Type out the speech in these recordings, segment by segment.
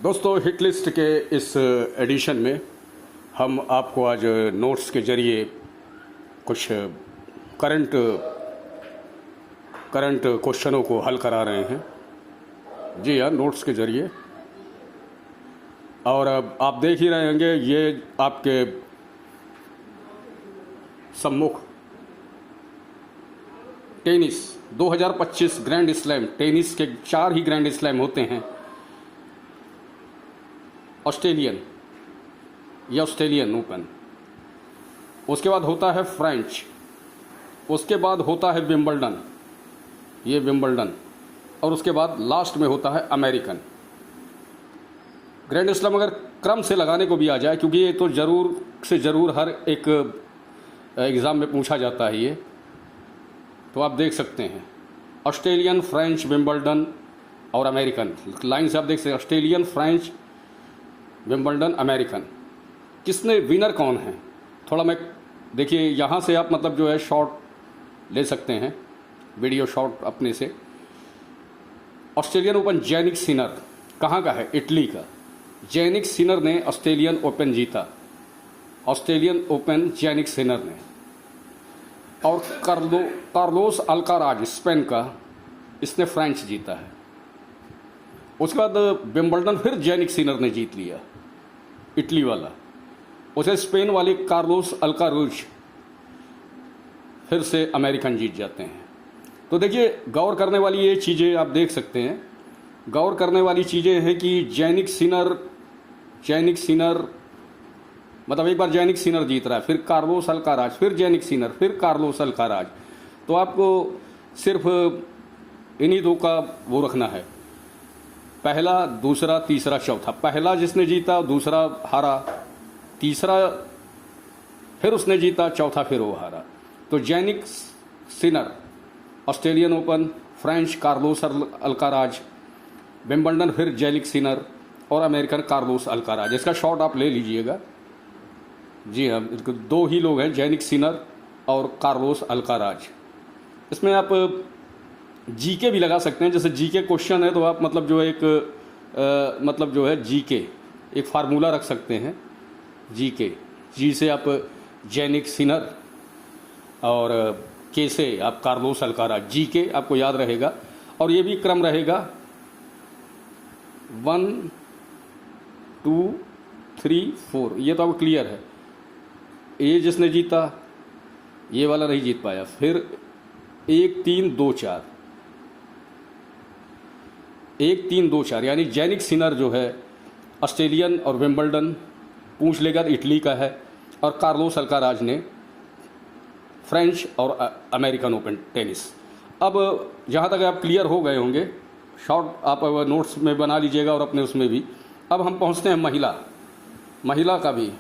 दोस्तों, hit list के इस एडिशन में हम आपको आज नोट्स के ज़रिए कुछ करंट क्वेश्चनों को हल करा रहे हैं। जी हाँ, नोट्स के ज़रिए। और अब आप देख ही रहे होंगे, ये आपके सम्मुख टेनिस 2025 ग्रैंड स्लैम, टेनिस के 4 ही ग्रैंड स्लैम होते हैं। ऑस्ट्रेलियन ओपन, उसके बाद होता है फ्रेंच, उसके बाद होता है विंबलडन, ये विंबलडन, और उसके बाद लास्ट में होता है अमेरिकन। ग्रैंड स्लैम अगर क्रम से लगाने को भी आ जाए, क्योंकि ये तो ज़रूर से ज़रूर हर एक एग्ज़ाम में पूछा जाता है ये, तो आप देख सकते हैं ऑस्ट्रेलियन, फ्रेंच, विंबलडन और अमेरिकन। लाइन से आप देख सकते हैं ऑस्ट्रेलियन, फ्रेंच, विंबलडन, अमेरिकन। किसने विनर कौन है, थोड़ा मैं देखिए यहाँ से आप मतलब जो है शॉर्ट ले सकते हैं, वीडियो शॉर्ट अपने से। ऑस्ट्रेलियन ओपन जैनिक सिनर, कहाँ का है? इटली का। जैनिक सिनर ने ऑस्ट्रेलियन ओपन जीता, ऑस्ट्रेलियन ओपन जैनिक सिनर ने। और कार्लोस अल्काराज स्पेन का, इसने फ्रेंच जीता है। उसके बाद विंबलडन फिर जैनिक सिनर ने जीत लिया, इटली वाला। उसे स्पेन वाले कार्लोस अल्काराज फिर से अमेरिकन जीत जाते हैं। तो देखिए, गौर करने वाली ये चीज़ें आप देख सकते हैं, गौर करने वाली चीज़ें हैं कि जैनिक सिनर मतलब एक बार जैनिक सिनर जीत रहा है, फिर कार्लोस अल्काराज, फिर जैनिक सिनर, फिर कार्लोस अल्काराज। तो आपको सिर्फ इन्हीं दो का वो रखना है, पहला, दूसरा, तीसरा, चौथा। पहला जिसने जीता दूसरा हारा, तीसरा फिर उसने जीता, चौथा फिर वो हारा। तो Jannik Sinner Australian open, French Carlos Alcaraz, Wimbledon फिर जैनिक सिनर और अमेरिकन कार्लोस अल्काराज। इसका शॉर्ट आप ले लीजिएगा। जी हाँ, 2 ही लोग हैं, जैनिक सिनर और कार्लोस अल्काराज। इसमें आप जीके भी लगा सकते हैं, जैसे जीके क्वेश्चन है तो आप मतलब जो है एक मतलब जो है जीके एक फार्मूला रख सकते हैं। जीके, जी से आप जैनिक सिनर और के से आप कार्लोस अल्काराज। जीके आपको याद रहेगा, और ये भी क्रम रहेगा 1 2 3 4। ये तो आपको क्लियर है। ये जिसने जीता, ये वाला नहीं जीत पाया, फिर 1 3 2 4, 1 3 2 4, यानी जैनिक सिनर जो है ऑस्ट्रेलियन और विंबलडन पूछ लेगा, इटली का है, और कार्लोस अल्काराज ने फ्रेंच और अमेरिकन ओपन टेनिस। अब जहाँ तक आप क्लियर हो गए होंगे, शॉर्ट आप नोट्स में बना लीजिएगा और अपने उसमें भी। अब हम पहुँचते हैं महिला का भी,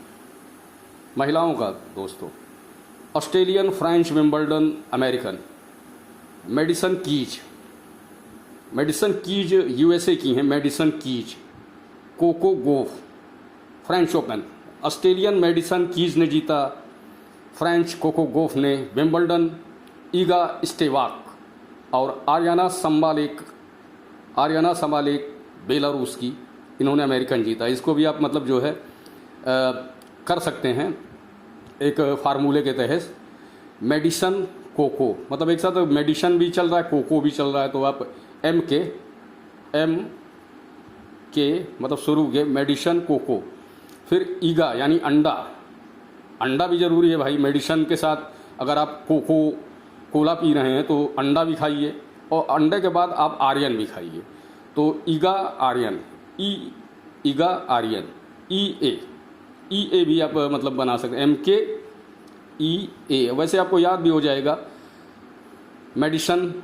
महिलाओं का दोस्तों। Australian, French, Wimbledon, American. Medicine keys USA की हैं, मेडिसन कीज। कोको गोफ French open, Australian medicine keys ने जीता, फ्रेंच कोको गोफ ने। विंबलडन ईगा स्टेवाक और आर्याना संबालेक बेलारूस की, इन्होंने अमेरिकन जीता। इसको भी आप मतलब जो है कर सकते हैं एक फार्मूले के तहत। मेडिसन कोको, मतलब एक साथ मेडिसन भी चल रहा है, कोको भी चल रहा है, तो आप एम के मतलब शुरू के मेडिसन कोको। फिर ईगा यानी अंडा भी ज़रूरी है भाई। मेडिसन के साथ अगर आप कोला पी रहे हैं तो अंडा भी खाइए, और अंडे के बाद आप आर्यन भी खाइए। तो ईगा आर्यन, ईगा आर्यन, ई ए भी आप मतलब बना सकते हैं, MKEA। वैसे आपको याद भी हो जाएगा। मेडिसन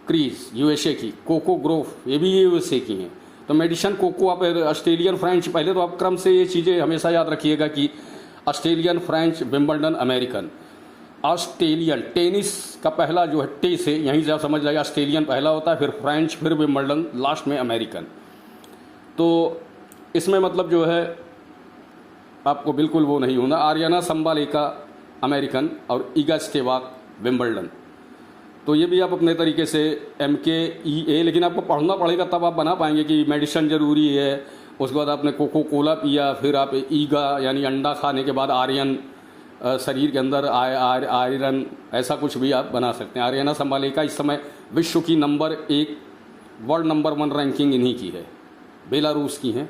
क्रीज यूएसए की, कोको ग्रोफ ये भी यूएसए की हैं। तो मेडिसन कोको आप ऑस्ट्रेलियन, फ्रेंच, पहले तो आप क्रम से ये चीज़ें हमेशा याद रखिएगा कि Australian, French, Wimbledon, American. Australian tennis का पहला जो है टे से, यहीं से आप समझ जाइए, ऑस्ट्रेलियन पहला होता है, फिर फ्रेंच, फिर विंबलडन, लास्ट में अमेरिकन। तो इसमें मतलब जो है आपको बिल्कुल वो नहीं होना। आर्याना संबालेका अमेरिकन और ईगा स्टेवाक विंबलडन। तो ये भी आप अपने तरीके से MKEA, लेकिन आपको पढ़ना पड़ेगा तब आप बना पाएंगे कि मेडिसिन ज़रूरी है। उसके बाद आपने कोको कोला पिया, फिर आप ईगा यानी अंडा खाने के बाद आर्यन शरीर के अंदर आयरन, ऐसा कुछ भी आप बना सकते हैं। आर्यना संभालेका इस समय विश्व की नंबर 1 वर्ल्ड नंबर 1 रैंकिंग इन्हीं की है, बेलारूस की हैं।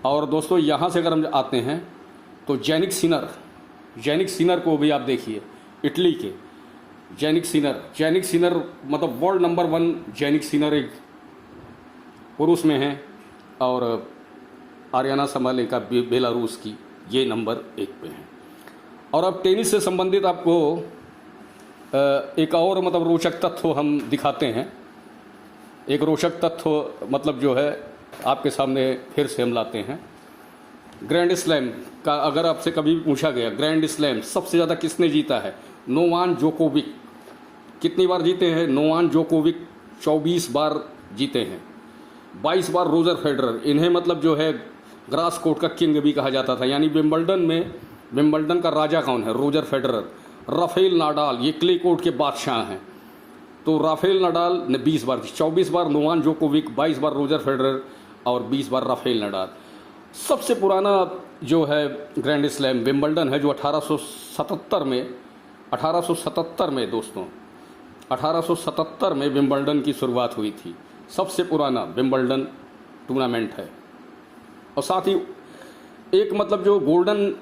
और दोस्तों यहाँ से अगर हम आते हैं तो जैनिक सिनर को भी आप देखिए, इटली के जैनिक सिनर मतलब वर्ल्ड नंबर 1 जैनिक सिनर एक पुरुष में हैं, और आर्यना संभालेका बेलारूस की ये नंबर 1 पे हैं। और अब टेनिस से संबंधित आपको एक और मतलब रोचक तथ्य हम दिखाते हैं। एक रोचक तथ्य मतलब जो है आपके सामने फिर से हम लाते हैं। ग्रैंड स्लैम का अगर आपसे कभी पूछा गया ग्रैंड स्लैम सबसे ज़्यादा किसने जीता है, नोवाक जोकोविक कितनी बार जीते हैं? नोवाक जोकोविक 24 बार जीते हैं। 22 बार रोजर फेडरर, इन्हें मतलब जो है ग्रास कोर्ट का किंग भी कहा जाता था। यानी विंबलडन का राजा कौन है? Roger Federer. राफेल नाडाल ये क्ले कोर्ट के बादशाह हैं। तो राफेल नाडाल ने 20 बार, 24 बार नोवाक जोकोविक, 22 बार रोजर फेडरर और 20 बार राफेल नाडाल। सबसे पुराना जो है ग्रैंड स्लैम विंबलडन है, जो 1877 में दोस्तों 1877 में विंबलडन की शुरुआत हुई थी। सबसे पुराना विंबलडन टूर्नामेंट है। और साथ ही एक मतलब जो गोल्डन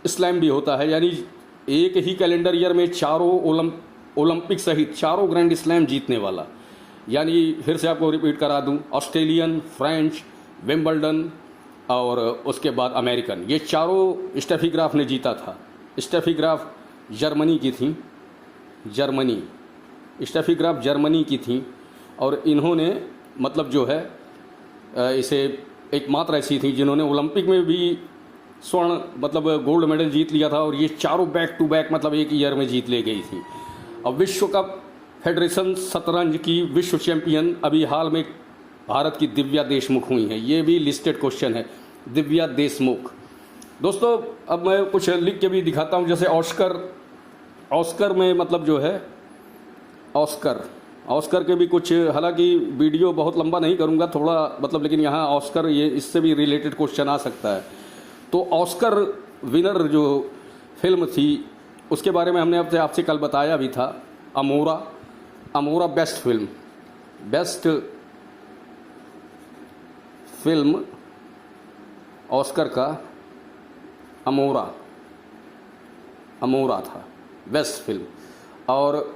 स्लैम भी होता है, यानी एक ही कैलेंडर ईयर में चारों ओलंपिक सहित चारों ग्रैंड स्लैम जीतने वाला। यानी फिर से आपको रिपीट करा दूं, ऑस्ट्रेलियन, फ्रेंच, विंबलडन और उसके बाद अमेरिकन, ये चारों स्टेफी ग्राफ ने जीता था। स्टेफी ग्राफ जर्मनी की थी, स्टेफी ग्राफ जर्मनी की थी। और इन्होंने मतलब जो है इसे एकमात्र ऐसी थी जिन्होंने ओलंपिक में भी स्वर्ण मतलब गोल्ड मेडल जीत लिया था। और ये चारों बैक टू बैक मतलब एक ईयर में जीत ले गई थी। अब विश्व कप फेडरेशन शतरंज की विश्व चैंपियन अभी हाल में भारत की दिव्या देशमुख हुई हैं। ये भी लिस्टेड क्वेश्चन है, दिव्या देशमुख। दोस्तों अब मैं कुछ लिख के भी दिखाता हूँ, जैसे ऑस्कर में मतलब जो है ऑस्कर के भी कुछ, हालांकि वीडियो बहुत लंबा नहीं करूँगा थोड़ा मतलब, लेकिन यहाँ ऑस्कर ये इससे भी रिलेटेड क्वेश्चन आ सकता है। तो ऑस्कर विनर जो फिल्म थी उसके बारे में हमने आपसे कल बताया भी था। अमोरा बेस्ट फिल्म ऑस्कर का अमोरा था बेस्ट फिल्म। और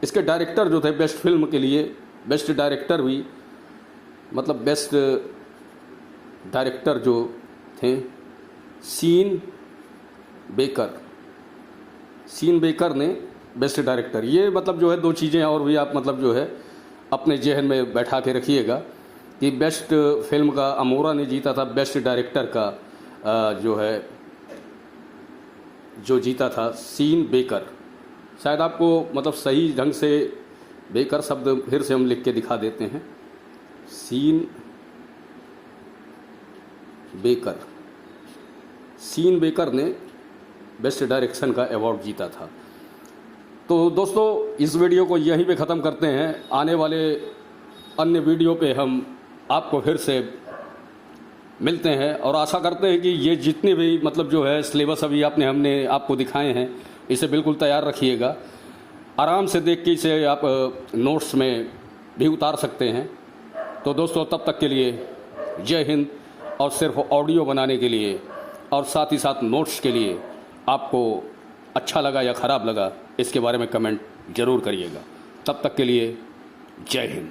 इसके डायरेक्टर जो थे बेस्ट फिल्म के लिए बेस्ट डायरेक्टर भी मतलब बेस्ट डायरेक्टर जो थे सीन बेकर ने बेस्ट डायरेक्टर। ये मतलब जो है दो चीज़ें और भी आप मतलब जो है अपने जहन में बैठा के रखिएगा कि बेस्ट फिल्म का अमोरा ने जीता था, बेस्ट डायरेक्टर का जो जीता था सीन बेकर। शायद आपको मतलब सही ढंग से बेकर शब्द फिर से हम लिख के दिखा देते हैं, सीन बेकर ने बेस्ट डायरेक्शन का अवार्ड जीता था। तो दोस्तों इस वीडियो को यहीं पे ख़त्म करते हैं। आने वाले अन्य वीडियो पे हम आपको फिर से मिलते हैं और आशा करते हैं कि ये जितने भी मतलब जो है सिलेबस अभी हमने आपको दिखाए हैं इसे बिल्कुल तैयार रखिएगा। आराम से देख के इसे आप नोट्स में भी उतार सकते हैं। तो दोस्तों तब तक के लिए जय हिंद। और सिर्फ ऑडियो बनाने के लिए और साथ ही साथ नोट्स के लिए आपको अच्छा लगा या ख़राब लगा इसके बारे में कमेंट ज़रूर करिएगा। तब तक के लिए जय हिंद।